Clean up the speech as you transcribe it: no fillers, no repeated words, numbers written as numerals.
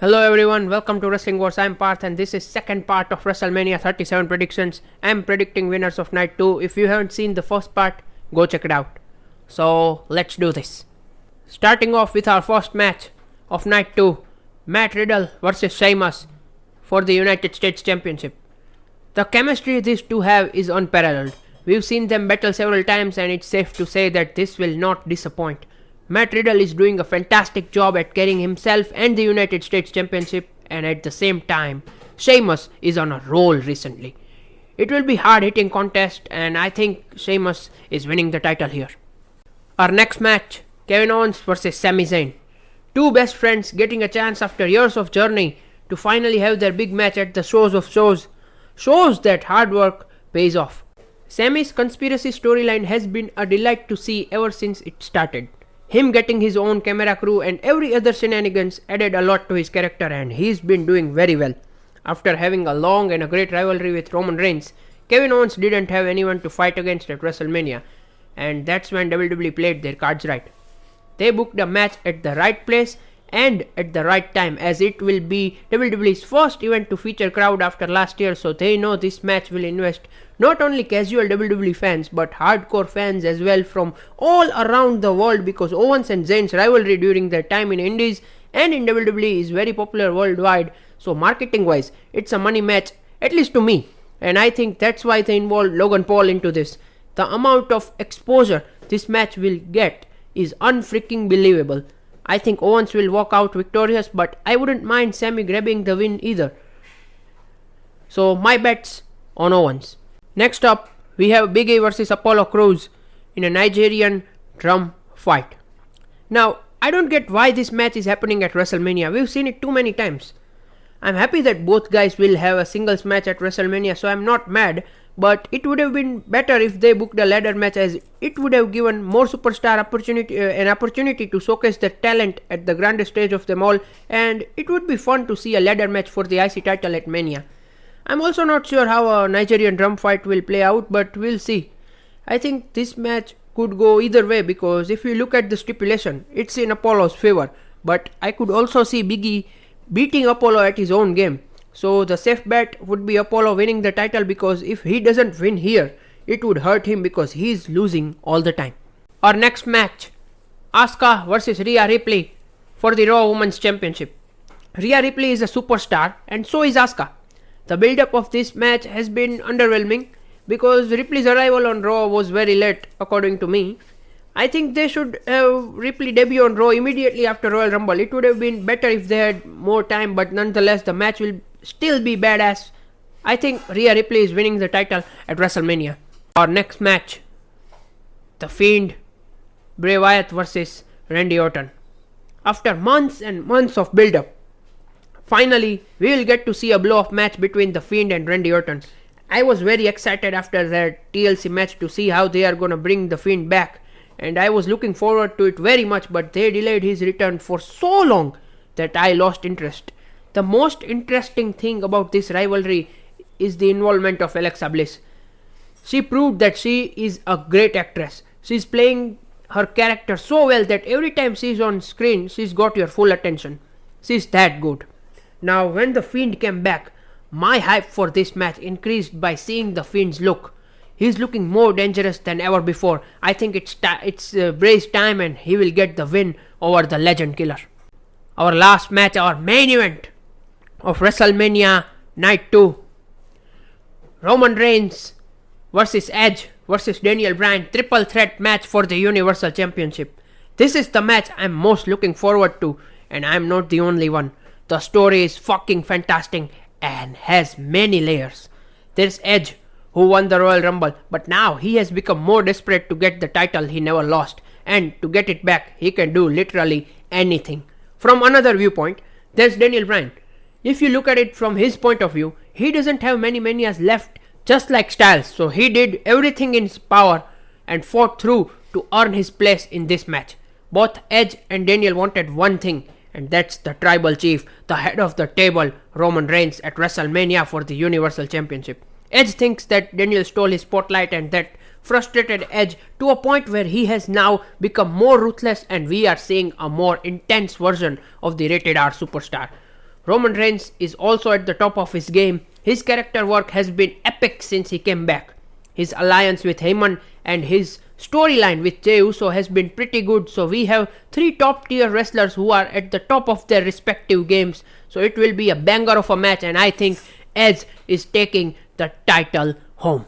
Hello everyone, welcome to Wrestling Wars. I'm Parth and this is second part of WrestleMania 37 predictions. I'm predicting winners of night 2. If you haven't seen the first part, go check it out. So let's do this. Starting off with our first match of night 2, Matt Riddle versus Sheamus for the United States Championship. The chemistry these two have is unparalleled. We've seen them battle several times and it's safe to say that this will not disappoint. Matt Riddle is doing a fantastic job at carrying himself and the United States Championship, and at the same time, Sheamus is on a roll recently. It will be hard-hitting contest and I think Sheamus is winning the title here. Our next match, Kevin Owens versus Sami Zayn. Two best friends getting a chance after years of journey to finally have their big match at the shows of shows. Shows that hard work pays off. Sami's conspiracy storyline has been a delight to see ever since it started. Him getting his own camera crew and every other shenanigans added a lot to his character and he's been doing very well. After having a long and a great rivalry with Roman Reigns, Kevin Owens didn't have anyone to fight against at WrestleMania, and that's when WWE played their cards right. They booked a match at the right place and at the right time, as it will be WWE's first event to feature crowd after last year, so they know this match will invest not only casual WWE fans but hardcore fans as well from all around the world, because Owens and Zayn's rivalry during their time in Indies and in WWE is very popular worldwide, so marketing wise it's a money match, at least to me, and I think that's why they involved Logan Paul into this. The amount of exposure this match will get is unfreaking believable. I think Owens will walk out victorious, but I wouldn't mind Sami grabbing the win either. So my bets on Owens. Next up, we have Big E versus Apollo Crews in a Nigerian drum fight. Now, I don't get why this match is happening at WrestleMania. We've seen it too many times. I'm happy that both guys will have a singles match at WrestleMania, so I'm not mad, but it would have been better if they booked a ladder match, as it would have given more superstar an opportunity to showcase their talent at the grandest stage of them all, and it would be fun to see a ladder match for the IC title at Mania. I'm also not sure how a Nigerian drum fight will play out, but we'll see. I think this match could go either way, because if you look at the stipulation, it's in Apollo's favor, but I could also see Big E beating Apollo at his own game. So the safe bet would be Apollo winning the title, because if he doesn't win here, it would hurt him because he's losing all the time. Our next match, Asuka versus Rhea Ripley for the Raw Women's Championship. Rhea Ripley is a superstar and so is Asuka. The build-up of this match has been underwhelming because Ripley's arrival on Raw was very late according to me. I think they should have Ripley debut on Raw immediately after Royal Rumble. It would have been better if they had more time, but nonetheless the match will still be badass. I think Rhea Ripley is winning the title at WrestleMania. Our next match, The Fiend, Bray Wyatt versus Randy Orton. After months and months of build-up, finally we will get to see a blow-off match between The Fiend and Randy Orton. I was very excited after their TLC match to see how they are gonna bring The Fiend back, and I was looking forward to it very much, but they delayed his return for so long that I lost interest. The most interesting thing about this rivalry is the involvement of Alexa Bliss. She proved that she is a great actress. She's playing her character so well that every time she's on screen, she's got your full attention. She's that good. Now, when The Fiend came back, my hype for this match increased by seeing The Fiend's look. He's looking more dangerous than ever before. I think it's Bray's time and he will get the win over the Legend Killer. Our last match, our main event of WrestleMania Night 2. Roman Reigns versus Edge versus Daniel Bryan, triple threat match for the Universal Championship. This is the match I'm most looking forward to, and I'm not the only one. The story is fucking fantastic and has many layers. There's Edge, who won the Royal Rumble, but now he has become more desperate to get the title he never lost, and to get it back, he can do literally anything. From another viewpoint, there's Daniel Bryan. If you look at it from his point of view, he doesn't have many manias left, just like Styles, so he did everything in his power and fought through to earn his place in this match. Both Edge and Daniel wanted one thing, and that's the tribal chief, the head of the table, Roman Reigns, at WrestleMania for the Universal Championship. Edge thinks that Daniel stole his spotlight, and that frustrated Edge to a point where he has now become more ruthless, and we are seeing a more intense version of the rated R superstar. Roman Reigns is also at the top of his game. His character work has been epic since he came back. His alliance with Heyman and his storyline with Jey Uso has been pretty good. So we have 3 top tier wrestlers who are at the top of their respective games. So it will be a banger of a match, and I think Edge is taking the title home.